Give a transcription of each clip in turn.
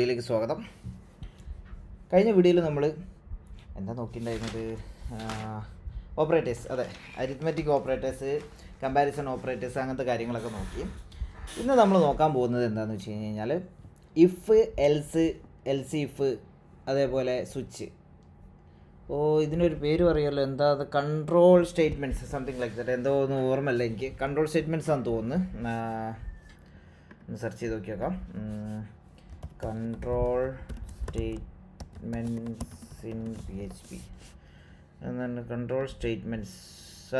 വീഡിയോയിലേക്ക് സ്വാഗതം. കഴിഞ്ഞ വീഡിയോയിൽ നമ്മൾ എന്താ നോക്കിയിട്ടുണ്ടായിരുന്നത്? ഓപ്പറേറ്റേഴ്സ്, അതെ, അരിത്മെറ്റിക് ഓപ്പറേറ്റേഴ്സ്, കമ്പാരിസൺ ഓപ്പറേറ്റേഴ്സ്, അങ്ങനത്തെ കാര്യങ്ങളൊക്കെ നോക്കി. ഇന്ന് നമ്മൾ നോക്കാൻ പോകുന്നത് എന്താണെന്ന് വെച്ച് കഴിഞ്ഞാൽ ഇഫ്, എൽസ്, എൽസ് ഇഫ്, അതേപോലെ സ്വിച്ച്. ഇതിനൊരു പേര് പറയുമല്ലോ, എന്താ അത്? Control statements, something like that. എന്തോ ഒന്നും ഓർമ്മയില്ല എനിക്ക്. കൺട്രോൾ സ്റ്റേറ്റ്മെൻറ്റ്സ് ആണെന്ന് തോന്നുന്നു. ഒന്ന് സെർച്ച് ചെയ്ത് നോക്കിയേക്കാം. കൺട്രോൾ സ്റ്റേറ്റ്മെൻറ്റ്സ് ഇൻ PHP എന്നാണ്. കൺട്രോൾ സ്റ്റേറ്റ്മെൻറ്റ്സ്,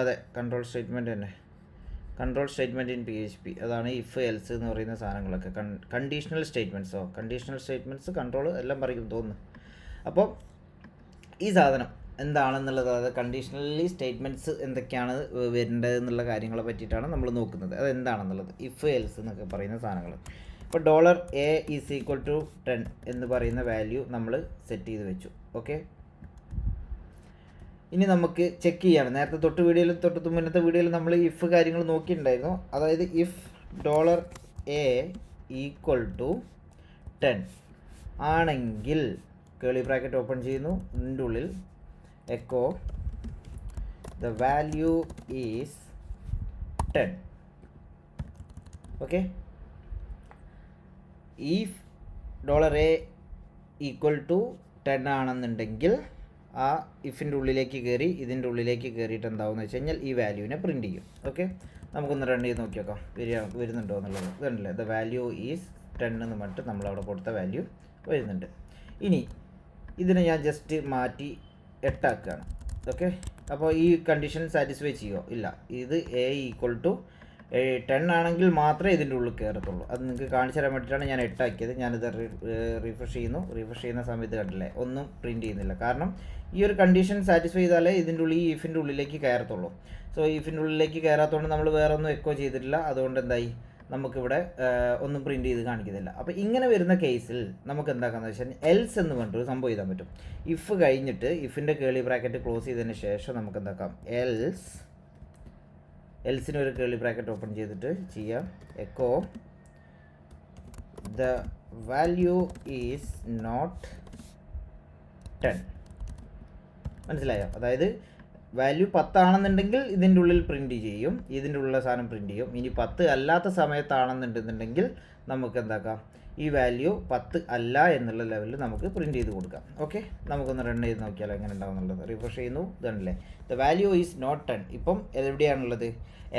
അതെ, കൺട്രോൾ സ്റ്റേറ്റ്മെൻറ്റ് തന്നെ. കൺട്രോൾ സ്റ്റേറ്റ്മെൻറ്റ് ഇൻ PHP, അതാണ് ഇഫ്, എൽസ് എന്ന് പറയുന്ന സാധനങ്ങളൊക്കെ. കണ്ടീഷണൽ സ്റ്റേറ്റ്മെൻറ്റ്സോ, കണ്ടീഷണൽ സ്റ്റേറ്റ്മെൻറ്റ്സ്, കൺട്രോൾ എല്ലാം പറയും തോന്നുന്നു. അപ്പോൾ ഈ സാധനം എന്താണെന്നുള്ളത്, അതായത് കണ്ടീഷണലി സ്റ്റേറ്റ്മെൻറ്റ്സ് എന്തൊക്കെയാണ് വരേണ്ടത് എന്നുള്ള കാര്യങ്ങളെ പറ്റിയിട്ടാണ് നമ്മൾ നോക്കുന്നത്. അതെന്താണെന്നുള്ളത്, ഇഫ്, എൽസ് എന്നൊക്കെ പറയുന്ന സാധനങ്ങൾ. ഇപ്പോൾ $A = 10 എന്ന് പറയുന്ന വാല്യൂ നമ്മൾ സെറ്റ് ചെയ്ത് വെച്ചു. ഓക്കെ, ഇനി നമുക്ക് ചെക്ക് ചെയ്യണം. നേരത്തെ തൊട്ട് മുന്നത്തെ വീഡിയോയിൽ നമ്മൾ ഇഫ് കാര്യങ്ങൾ നോക്കിയിട്ടുണ്ടായിരുന്നു. അതായത് ഇഫ് $A = 10 ആണെങ്കിൽ കേളി ബ്രാക്കറ്റ് ഓപ്പൺ ചെയ്യുന്നു, ഇതിൻ്റെ ഉള്ളിൽ echo the value is 10. Okay, if $A = 10 ആണെന്നുണ്ടെങ്കിൽ ആ ഇഫിൻ്റെ ഉള്ളിലേക്ക് കയറി, ഇതിൻ്റെ ഉള്ളിലേക്ക് കയറിയിട്ട് എന്താവുമെന്ന് വെച്ച് കഴിഞ്ഞാൽ ഈ വാല്യൂവിനെ പ്രിൻറ്റ് ചെയ്യും. ഓക്കെ, നമുക്കൊന്ന് റൺ ചെയ്ത് നോക്കി നോക്കാം വരുന്നുണ്ടോ എന്നുള്ളത്. ഇതുണ്ടല്ലേ, ദ വാല്യൂ ഈസ് 10 എന്ന് പറഞ്ഞിട്ട് നമ്മളവിടെ കൊടുത്ത വാല്യൂ വരുന്നുണ്ട്. ഇനി ഇതിനെ ഞാൻ ജസ്റ്റ് മാറ്റി 8 ആക്കുകയാണ്. ഓക്കെ, അപ്പോൾ ഈ കണ്ടീഷൻ സാറ്റിസ്ഫൈ ചെയ്യുമോ? ഇല്ല. ഇത് A = 10 ആണെങ്കിൽ മാത്രമേ ഇതിൻ്റെ ഉള്ളിൽ കയറത്തുള്ളൂ. അത് നിങ്ങൾക്ക് കാണിച്ചു തരാൻ വേണ്ടിയിട്ടാണ് ഞാൻ 8 ആക്കിയത്. ഞാനിത് റീഫ്രഷ് ചെയ്യുന്നു. റീഫ്രഷ് ചെയ്യുന്ന സമയത്ത് കണ്ടില്ലേ, ഒന്നും പ്രിൻറ്റ് ചെയ്യുന്നില്ല. കാരണം ഈ ഒരു കണ്ടീഷൻ സാറ്റിസ്ഫൈ ചെയ്താലേ ഇതിൻ്റെ ഉള്ളിൽ, ഈ ഇഫിൻ്റെ ഉള്ളിലേക്ക് കയറത്തുള്ളൂ. സോ ഇഫിൻ്റെ ഉള്ളിലേക്ക് കയറാത്തതുകൊണ്ട് നമ്മൾ വേറെ ഒന്നും എക്കോ ചെയ്തിട്ടില്ല. അതുകൊണ്ട് എന്തായി, നമുക്കിവിടെ ഒന്നും പ്രിൻറ്റ് ചെയ്ത് കാണിക്കുന്നില്ല. അപ്പോൾ ഇങ്ങനെ വരുന്ന കേസിൽ നമുക്ക് എന്താക്കാന്ന് വെച്ചാൽ എൽസ് എന്ന് പറഞ്ഞിട്ടൊരു സംഭവം ചെയ്താൻ പറ്റും. ഇഫ് കഴിഞ്ഞിട്ട് ഇഫിൻ്റെ കേളി ബ്രാക്കറ്റ് ക്ലോസ് ചെയ്തതിന് ശേഷം നമുക്ക് എന്താക്കാം, എൽസിന് ഒരു കേളി ബ്രാക്കറ്റ് ഓപ്പൺ ചെയ്തിട്ട് ചെയ്യാം, echo the value is not 10. മനസ്സിലായോ? അതായത് വാല്യൂ 10 ആണെന്നുണ്ടെങ്കിൽ ഇതിൻ്റെ ഉള്ളിൽ പ്രിൻറ്റ് ചെയ്യും, ഇതിൻ്റെ ഉള്ളിലെ സാധനം പ്രിൻറ്റ് ചെയ്യും. ഇനി 10 അല്ലാത്ത സമയത്താണെന്നുണ്ടെന്നുണ്ടെങ്കിൽ നമുക്ക് എന്താക്കാം, ഈ വാല്യൂ 10 അല്ല എന്നുള്ള ലെവലിൽ നമുക്ക് പ്രിൻറ്റ് ചെയ്ത് കൊടുക്കാം. ഓക്കെ, നമുക്കൊന്ന് റൺ ചെയ്ത് നോക്കിയാലോ എങ്ങനെ ഉണ്ടാവും എന്നുള്ളത്. റിഫ്രഷ് ചെയ്യുന്നു, ഇതാണല്ലേ, ദ വാല്യൂ ഈസ് നോട്ട് 10. ഇപ്പം എവിടെയാണുള്ളത്?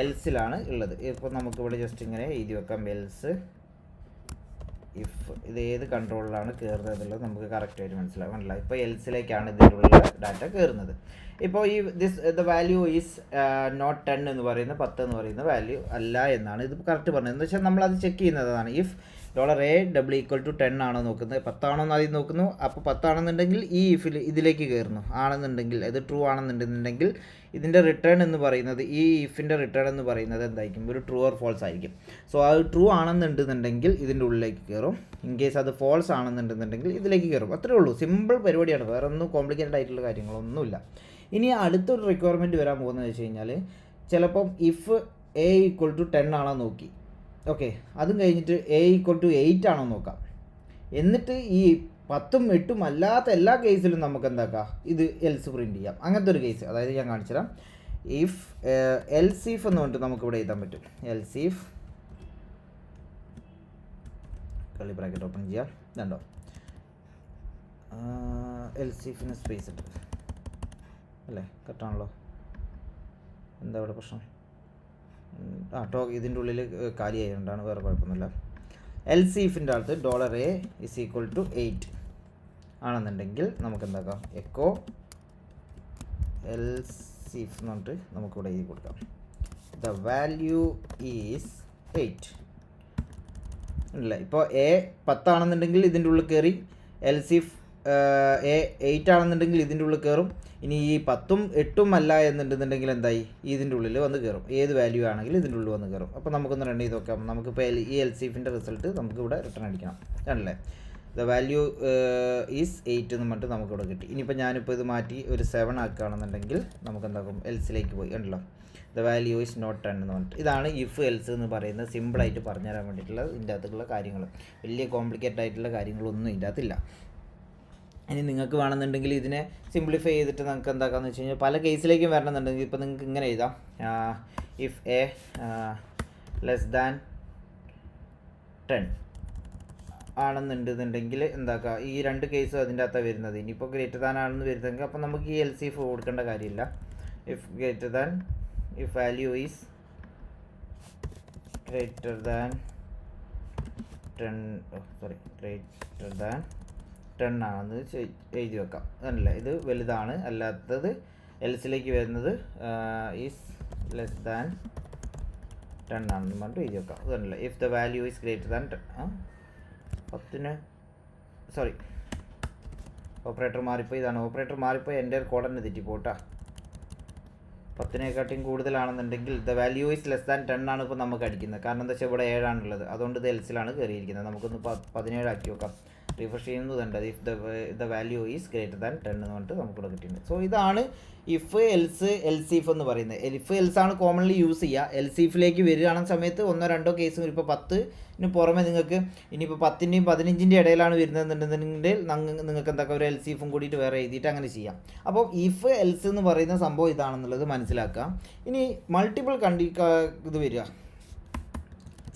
എൽസിലാണ് ഉള്ളത്. ഇപ്പം നമുക്കിവിടെ ജസ്റ്റ് ഇങ്ങനെ എഴുതി വെക്കാം, എൽസ് ഇഫ്. ഇത് ഏത് കൺട്രോളിലാണ് കയറുന്നത് എന്നുള്ളത് നമുക്ക് കറക്റ്റായിട്ട് മനസ്സിലാവും. ഇപ്പോൾ എൽസിലേക്കാണ് ഇതിൻ്റെ ഉള്ളിൽ ഡാറ്റ കയറുന്നത്. ഇപ്പോൾ ഈ ദ വാല്യൂ ഈസ് നോട്ട് 10 എന്ന് പറയുന്ന 10 എന്ന് പറയുന്ന വാല്യൂ അല്ല എന്നാണ് ഇത് കറക്റ്റ് പറഞ്ഞത്. എന്ന് വെച്ചാൽ നമ്മളത് ചെക്ക് ചെയ്യുന്നതാണ്. ഇഫ് $A = 10 ആണോ നോക്കുന്നത്, 10 ആണോ എന്ന് ആദ്യം നോക്കുന്നു. അപ്പോൾ 10 ആണെന്നുണ്ടെങ്കിൽ ഈ ഇഫിൽ ഇതിലേക്ക് കയറുന്നു. ആണെന്നുണ്ടെങ്കിൽ ഇത് ട്രൂ ആണെന്നുണ്ടെന്നുണ്ടെങ്കിൽ ഇതിൻ്റെ റിട്ടേൺ എന്ന് പറയുന്നത്, ഈ ഇഫിൻ്റെ റിട്ടേൺ എന്ന് പറയുന്നത് എന്തായിരിക്കും? ഒരു ട്രൂ ഓർ ഫോൾസ് ആയിരിക്കും. സോ അത് ട്രൂ ആണെന്നുണ്ടെന്നുണ്ടെങ്കിൽ ഇതിൻ്റെ ഉള്ളിലേക്ക് കയറും. ഇൻ കേസ് അത് ഫോൾസ് ആണെന്നുണ്ടെന്നുണ്ടെങ്കിൽ ഇതിലേക്ക് കയറും. അത്രേ ഉള്ളൂ, സിമ്പിൾ പരിപാടിയാണ്. വേറെ ഒന്നും കോംപ്ലിക്കേറ്റഡ് ആയിട്ടുള്ള കാര്യങ്ങളൊന്നുമില്ല. ഇനി അടുത്തൊരു റിക്വയർമെൻറ്റ് വരാൻ പോകുന്നത് വെച്ച് കഴിഞ്ഞാൽ, ചിലപ്പം ഇഫ് A = 10 ആണോ നോക്കി. ഓക്കെ, അതും കഴിഞ്ഞിട്ട് A = 8 ആണോ നോക്കാം. എന്നിട്ട് ഈ 10ഉം 8ഉം അല്ലാത്ത എല്ലാ കേസിലും നമുക്ക് എന്താക്കാം, ഇത് എൽസ് പ്രിൻറ്റ് ചെയ്യാം. അങ്ങനത്തെ ഒരു കേസ്, അതായത് ഞാൻ കാണിച്ചു തരാം. ഇഫ് എൽസ് ഇഫ് എന്ന് പറഞ്ഞിട്ട് നമുക്കിവിടെ എഴുതാൻ പറ്റും. Else if curly bracket open ചെയ്യാം, ഇതുണ്ടോ, എൽസ് ഇഫിന് സ്പേസ് ഉണ്ട് അല്ലേ? കറക്റ്റാണല്ലോ. എന്താ ഇവിടെ പ്രശ്നം? ഇതിൻ്റെ ഉള്ളിൽ കാലിയായതുകൊണ്ടാണ്, വേറെ കുഴപ്പമൊന്നുമില്ല. എൽസ് ഇഫിൻ്റെ അടുത്ത് $A = 8 ആണെന്നുണ്ടെങ്കിൽ നമുക്ക് എന്താക്കാം, എക്കോ എൽസ് ഇഫ് എന്ന് പറഞ്ഞിട്ട് നമുക്കിവിടെ എഴുതി കൊടുക്കാം, ദ വാല്യൂ ഈസ് 8 അല്ലേ? ഇപ്പോൾ A 10 ആണെന്നുണ്ടെങ്കിൽ ഇതിൻ്റെ ഉള്ളിൽ കയറി, എൽസ് ഇഫ് A 8 ആണെന്നുണ്ടെങ്കിൽ ഇതിൻ്റെ ഉള്ളിൽ കയറും. ഇനി ഈ 10ഉം 8ഉം അല്ല എന്നുണ്ടെന്നുണ്ടെങ്കിൽ എന്തായി, ഇതിൻ്റെ ഉള്ളിൽ വന്ന് കയറും. ഏത് വാല്യൂ ആണെങ്കിലും ഇതിൻ്റെ ഉള്ളിൽ വന്ന് കയറും. അപ്പോൾ നമുക്കൊന്ന് റൺ ചെയ്ത് നോക്കാം. നമുക്കിപ്പോൾ ഈ എൽസ് ഇഫിൻ്റെ റിസൾട്ട് നമുക്കിവിടെ റിട്ടേൺ അടിക്കണം, ആണല്ലേ? ദ വാല്യൂ ഈസ് 8 എന്ന് പറഞ്ഞിട്ട് നമുക്കിവിടെ കിട്ടി. ഇനിയിപ്പോൾ ഞാനിപ്പോൾ ഇത് മാറ്റി ഒരു 7 ആക്കുകയാണെന്നുണ്ടെങ്കിൽ നമുക്ക് എന്താക്കും, എൽസിലേക്ക് പോയി, ഉണ്ടല്ലോ. ദ വാല്യൂ ഈസ് നോട്ട് 10 എന്ന് പറഞ്ഞിട്ട്. ഇതാണ് ഇഫ് എൽസ് എന്ന് പറയുന്നത്. സിമ്പിളായിട്ട് പറഞ്ഞു തരാൻ വേണ്ടിയിട്ടുള്ള ഇതിൻ്റെ അകത്തുള്ള കാര്യങ്ങൾ. വലിയ കോംപ്ലിക്കേറ്റഡ് ആയിട്ടുള്ള കാര്യങ്ങളൊന്നും ഇതിൻ്റെ അകത്തില്ല. ഇനി നിങ്ങൾക്ക് വേണമെന്നുണ്ടെങ്കിൽ ഇതിനെ സിംപ്ലിഫൈ ചെയ്തിട്ട് നമുക്ക് എന്താക്കാന്ന് വെച്ച് കഴിഞ്ഞാൽ പല കേസിലേക്കും വരണമെന്നുണ്ടെങ്കിൽ ഇപ്പോൾ നിങ്ങൾക്ക് ഇങ്ങനെ എഴുതാം, ഇഫ് എ ലെസ് ദാൻ 10 ആണെന്നുണ്ടെന്നുണ്ടെങ്കിൽ എന്താക്കുക, ഈ രണ്ട് കേസും അതിൻ്റെ അകത്താണ് വരുന്നത്. ഇനിയിപ്പോൾ ഗ്രേറ്റർ ദാൻ ആണെന്ന് വരുന്നതെങ്കിൽ അപ്പോൾ നമുക്ക് ഈ എൽ സി എഫ് കൊടുക്കേണ്ട കാര്യമില്ല. If value is greater than 10 ആണെന്ന് എഴുതി വെക്കാം. അതല്ല, ഇത് വലുതാണ്, അല്ലാത്തത് എൽസിലേക്ക് വരുന്നത് ഈസ് ലെസ് ദാൻ 10 ആണെന്ന് പറഞ്ഞിട്ട് എഴുതി വെക്കാം. അതല്ല, if the value is greater than 10 sorry, operator മാറിപ്പോയി. ഇതാണ് ഓപ്പറേറ്റർ മാറിപ്പോയി, എൻ്റെ കോഡ് തന്നെ തെറ്റിപ്പോട്ടാ. 10 കൂടുതലാണെന്നുണ്ടെങ്കിൽ the value is less than 10 ആണ് ഇപ്പോൾ നമുക്ക് അടിക്കുന്നത്. കാരണം എന്താ വെച്ചാൽ ഇവിടെ 7 ആണുള്ളത്, അതുകൊണ്ട് ഇത് എൽസിലാണ് കയറിയിരിക്കുന്നത്. നമുക്കൊന്ന് 17 ആക്കി വെക്കാം. റിഫ്രഷ് ചെയ്യുന്നതുണ്ട്. If the value is greater than 10 എന്ന് പറഞ്ഞിട്ട് നമുക്കിവിടെ കിട്ടിയിട്ടുണ്ട്. സോ ഇതാണ് ഇഫ് എൽസ് എൽസീഫ് എന്ന് പറയുന്നത്. ഇഫ് എൽസ് ആണ് കോമൺലി യൂസ് ചെയ്യുക. എൽസീഫിലേക്ക് വരികയാണെന്ന സമയത്ത് 1-2 കേസും ഇപ്പോൾ 10ന് പുറമെ നിങ്ങൾക്ക് ഇനിയിപ്പോൾ 10ൻ്റെയും 15ൻ്റെ ഇടയിലാണ് വരുന്നതെന്നുണ്ടെങ്കിൽ നിങ്ങൾക്ക് എന്തൊക്കെ ഒരു എൽസീഫും കൂടിയിട്ട് വേറെ എഴുതിയിട്ട് അങ്ങനെ ചെയ്യാം. അപ്പോൾ ഇഫ് എൽസ് എന്ന് പറയുന്ന സംഭവം ഇതാണെന്നുള്ളത് മനസ്സിലാക്കാം. ഇനി മൾട്ടിപ്പിൾ ഇത് വരിക,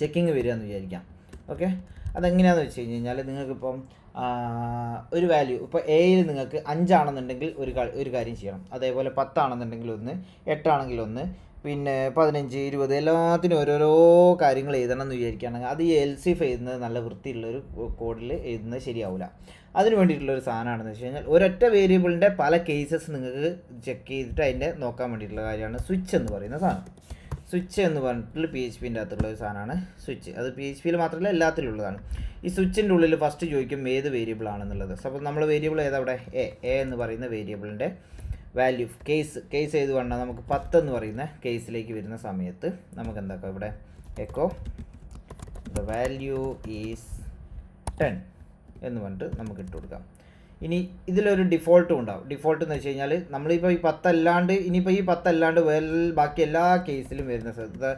ചെക്കിങ് വരിക എന്ന് വിചാരിക്കാം. ഓക്കെ, അതെങ്ങനെയാണെന്ന് വെച്ച് കഴിഞ്ഞാൽ നിങ്ങൾക്കിപ്പം ഒരു വാല്യൂ ഇപ്പോൾ എയിൽ നിങ്ങൾക്ക് 5 ആണെന്നുണ്ടെങ്കിൽ ഒരു കാര്യം ചെയ്യണം. അതേപോലെ 10 ആണെന്നുണ്ടെങ്കിൽ 1, 8 ആണെങ്കിൽ 1, പിന്നെ 15, 20 എല്ലാത്തിനും ഓരോരോ കാര്യങ്ങൾ എഴുതണം എന്ന് വിചാരിക്കുകയാണെങ്കിൽ അത് ഈ എൽസിഫ് എഴുതുന്നത് നല്ല വൃത്തിയുള്ളൊരു കോഡിൽ എഴുതുന്നത് ശരിയാവില്ല. അതിന് വേണ്ടിയിട്ടുള്ളൊരു സാധനമാണെന്ന് വെച്ച് കഴിഞ്ഞാൽ ഒരൊറ്റ വേരിയബിളിൻ്റെ പല കേസസ് നിങ്ങൾക്ക് ചെക്ക് ചെയ്തിട്ട് അതിൻ്റെ നോക്കാൻ വേണ്ടിയിട്ടുള്ള കാര്യമാണ് സ്വിച്ച് എന്ന് പറയുന്ന സാധനം. സ്വിച്ച് എന്ന് പറഞ്ഞിട്ടുള്ള PHPൻ്റെ അകത്തുള്ള ഒരു സാധനമാണ് സ്വിച്ച്. അത് PHPയിൽ മാത്രമല്ല എല്ലാത്തിലും ഉള്ളതാണ്. ഈ സ്വിച്ചിൻ്റെ ഉള്ളിൽ ഫസ്റ്റ് ചോദിക്കും ഏത് വേരിയബിൾ ആണെന്നുള്ളത്. സപ്പോസ് നമ്മൾ വേരിയബിൾ ഏതവിടെ എ എന്ന് പറയുന്ന വേരിയബിളിൻ്റെ വാല്യൂ കേസ് ഏത് വേണ്ട നമുക്ക് 10 എന്ന് പറയുന്ന കേസിലേക്ക് വരുന്ന സമയത്ത് നമുക്ക് എന്താക്കാം, ഇവിടെ എക്കോ ദ വാല്യൂ ഈസ് 10 എന്ന് പറഞ്ഞിട്ട് നമുക്ക് ഇട്ട് കൊടുക്കാം. ഇനി ഇതിലൊരു ഡിഫോൾട്ടും ഉണ്ടാവും. ഡിഫോൾട്ട് എന്ന് വെച്ച് കഴിഞ്ഞാൽ നമ്മളിപ്പോൾ ഈ 10 അല്ലാണ്ട് ഇനിയിപ്പോൾ ഈ 10 അല്ലാണ്ട് ബാക്കി എല്ലാ കേസിലും വരുന്ന സ്ഥലത്ത്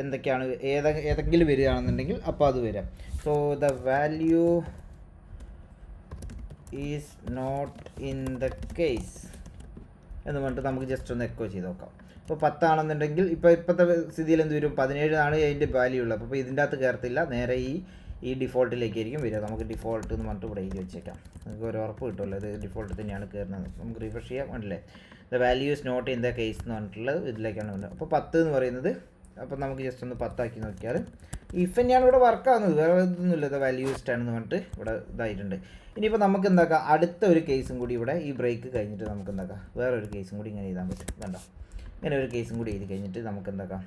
എന്തൊക്കെയാണ് ഏതെങ്കിലും വരികയാണെന്നുണ്ടെങ്കിൽ അപ്പോൾ അത് വരാം. So the value is not in the case എന്ന് പറഞ്ഞിട്ട് നമുക്ക് ജസ്റ്റ് ഒന്ന് എക്കോ ചെയ്ത് നോക്കാം. ഇപ്പോൾ 10 ആണെന്നുണ്ടെങ്കിൽ ഇപ്പോഴത്തെ സ്ഥിതിയിൽ എന്ത് വരും, 17 ആണ് അതിൻ്റെ വാല്യൂ ഉള്ളത്. അപ്പോൾ ഇതിൻ്റെ അകത്ത് കയറത്തില്ല, നേരെ ഈ ഡിഫോൾട്ടിലേക്കായിരിക്കും വരിക. നമുക്ക് ഡിഫോൾട്ട് എന്ന് പറഞ്ഞിട്ട് ഇവിടെ എഴുതി വെച്ചേക്കാം. നമുക്ക് ഒരു ഉറപ്പ് കിട്ടുമല്ലോ ഇത് ഡിഫോൾട്ട് തന്നെയാണ് കയറുന്നത്. നമുക്ക് റിഫ്രഷ് ചെയ്യാൻ വേണ്ടില്ലേ, the value is not in the case എന്ന് പറഞ്ഞിട്ടുള്ളത് ഇതിലേക്കാണ് വരുന്നത്. അപ്പോൾ 10 എന്ന് പറയുന്നത്, അപ്പോൾ നമുക്ക് ജസ്റ്റ് ഒന്ന് 10 ആക്കി നോക്കിയാൽ ഇഫ് തന്നെയാണ് ഇവിടെ വർക്കാകുന്നത്, വേറെ ഇതൊന്നുമില്ല. ദ വാല്യൂ ഈസ് 10 എന്ന് പറഞ്ഞിട്ട് ഇവിടെ ഇതായിട്ടുണ്ട്. ഇനിയിപ്പോൾ നമുക്ക് എന്താക്കാം, അടുത്ത ഒരു കേസും കൂടി ഇവിടെ ഈ ബ്രേക്ക് കഴിഞ്ഞിട്ട് നമുക്ക് എന്താക്കാം, വേറൊരു കേസും കൂടി ഇങ്ങനെ എഴുതാൻ പറ്റും. വേണ്ട, ഇങ്ങനെ ഒരു കേസും കൂടി എഴുതി കഴിഞ്ഞിട്ട് നമുക്ക് എന്താക്കാം,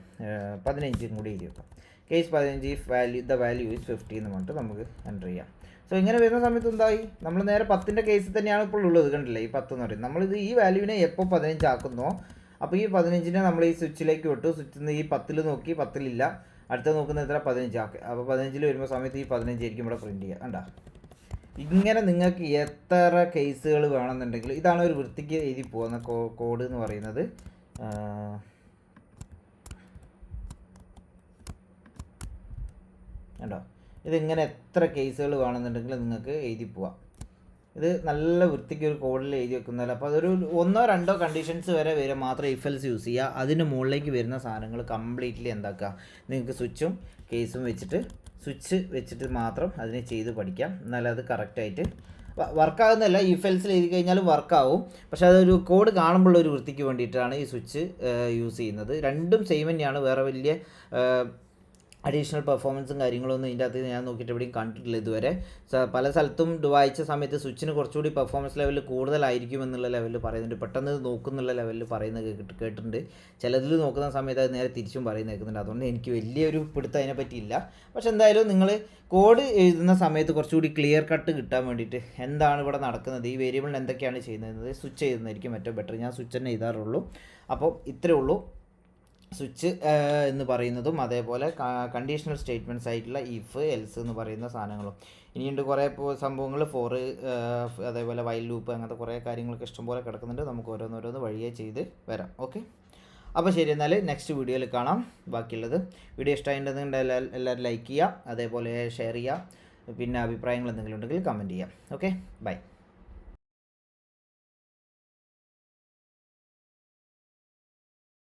15 കൂടി എഴുതി വെക്കാം. Case 15 if the value is 50 എന്ന് പറഞ്ഞിട്ട് നമുക്ക് എൻ്റർ ചെയ്യാം. സോ ഇങ്ങനെ വരുന്ന സമയത്ത് എന്തായി, നമ്മൾ നേരെ 10ൻ്റെ കേസിൽ തന്നെയാണ് ഇപ്പോൾ ഉള്ളത്. കണ്ടില്ലേ, ഈ 10 എന്ന് പറയുന്നത് നമ്മളിത് ഈ വാല്യൂവിനെ എപ്പോൾ 15 ആക്കുന്നോ അപ്പോൾ ഈ 15നെ നമ്മൾ ഈ സ്വിച്ചിലേക്ക് വിട്ടു. സ്വിച്ചിൽ നിന്ന് ഈ 10ൽ നോക്കി, 10ലില്ല, അടുത്ത നോക്കുന്ന എത്ര 15 ആക്കി. അപ്പോൾ 15ൽ വരുമ്പോൾ സമയത്ത് ഈ 15 ആയിരിക്കും ഇവിടെ പ്രിൻറ്റ് ചെയ്യുക. കണ്ടാ, ഇങ്ങനെ നിങ്ങൾക്ക് എത്ര കേസുകൾ വേണമെന്നുണ്ടെങ്കിൽ ഇതാണ് ഒരു വൃത്തിക്ക് എഴുതി പോകുന്ന കോഡ് എന്ന് പറയുന്നത്. കണ്ടോ, ഇതിങ്ങനെ എത്ര കേസുകൾ വേണമെന്നുണ്ടെങ്കിൽ നിങ്ങൾക്ക് എഴുതി പോവാം. ഇത് നല്ല വൃത്തിക്ക് ഒരു കോഡിൽ എഴുതി വെക്കുന്നതല്ല. അപ്പോൾ അതൊരു 1-2 കണ്ടീഷൻസ് വരെ മാത്രം ഇഫ് എൽസ് യൂസ് ചെയ്യുക. അതിന് മുകളിലേക്ക് വരുന്ന സാധനങ്ങൾ കംപ്ലീറ്റ്ലി എന്താക്കുക, നിങ്ങൾക്ക് സ്വിച്ചും കേസും സ്വിച്ച് വെച്ചിട്ട് മാത്രം അതിനെ ചെയ്ത് പഠിക്കാം. എന്നാലും അത് കറക്റ്റായിട്ട് വർക്കാകുന്നതല്ല. ഇഫ് എൽസിൽ എഴുതി കഴിഞ്ഞാലും വർക്കാവും. പക്ഷേ അതൊരു കോഡ് കാണുമ്പോൾ ഒരു വൃത്തിക്ക് വേണ്ടിയിട്ടാണ് ഈ സ്വിച്ച് യൂസ് ചെയ്യുന്നത്. രണ്ടും സെയിം തന്നെയാണ്, വേറെ വലിയ അഡീഷണൽ പെർഫോമൻസും കാര്യങ്ങളൊന്നും ഇതിൻ്റെ അകത്ത് ഞാൻ നോക്കിയിട്ട് എവിടെയും കണ്ടിട്ടില്ല ഇതുവരെ. പല സ്ഥലത്തും വായിച്ച സമയത്ത് സ്വിച്ചിന് കുറച്ചുകൂടി പെർഫോമൻസ് ലെവൽ കൂടുതലായിരിക്കും എന്നുള്ള ലെവലിൽ പറയുന്നുണ്ട്. പെട്ടെന്ന് നോക്കുന്നുള്ള ലെവലിൽ പറയുന്നത് കേട്ടിട്ടുണ്ട്. ചിലതിൽ നോക്കുന്ന സമയത്ത് അത് നേരെ തിരിച്ചും പറയുന്നത് കേൾക്കുന്നുണ്ട്. അതുകൊണ്ട് എനിക്ക് വലിയൊരു പിടുത്തം അതിനെ പറ്റിയില്ല. പക്ഷെ എന്തായാലും നിങ്ങൾ കോഡ് എഴുതുന്ന സമയത്ത് കുറച്ചുകൂടി ക്ലിയർ കട്ട് കിട്ടാൻ വേണ്ടിയിട്ട് എന്താണ് ഇവിടെ നടക്കുന്നത്, ഈ വേരിയബിളിന് എന്തൊക്കെയാണ് ചെയ്യുന്നത്, സ്വിച്ച് ചെയ്യുന്നതായിരിക്കും ഏറ്റവും ബെറ്റർ. ഞാൻ സ്വിച്ച് തന്നെ എഴുതാറുള്ളൂ. അപ്പോൾ ഇത്രയേ ഉള്ളൂ സ്വിച്ച് എന്ന് പറയുന്നതും അതേപോലെ കണ്ടീഷണൽ സ്റ്റേറ്റ്മെൻറ്റ്സ് ആയിട്ടുള്ള ഇഫ് എൽസ് എന്ന് പറയുന്ന സാധനങ്ങളും. ഇനിയുണ്ട് കുറേ സംഭവങ്ങൾ, ഫോർ അതേപോലെ വൈൽ ലൂപ്പ്, അങ്ങനത്തെ കുറേ കാര്യങ്ങളൊക്കെ ഇഷ്ടംപോലെ കിടക്കുന്നുണ്ട്. നമുക്ക് ഓരോന്നോരോന്ന് വഴിയേ ചെയ്ത് വരാം. ഓക്കെ, അപ്പോൾ ശരി, എന്നാൽ നെക്സ്റ്റ് വീഡിയോയിൽ കാണാം ബാക്കിയുള്ളത്. വീഡിയോ ഇഷ്ടമായിട്ടുണ്ടെങ്കിൽ എല്ലാവരും ലൈക്ക് ചെയ്യുക, അതേപോലെ ഷെയർ ചെയ്യുക, പിന്നെ അഭിപ്രായങ്ങൾ എന്തെങ്കിലും ഉണ്ടെങ്കിൽ കമൻറ്റ് ചെയ്യാം. Okay, by.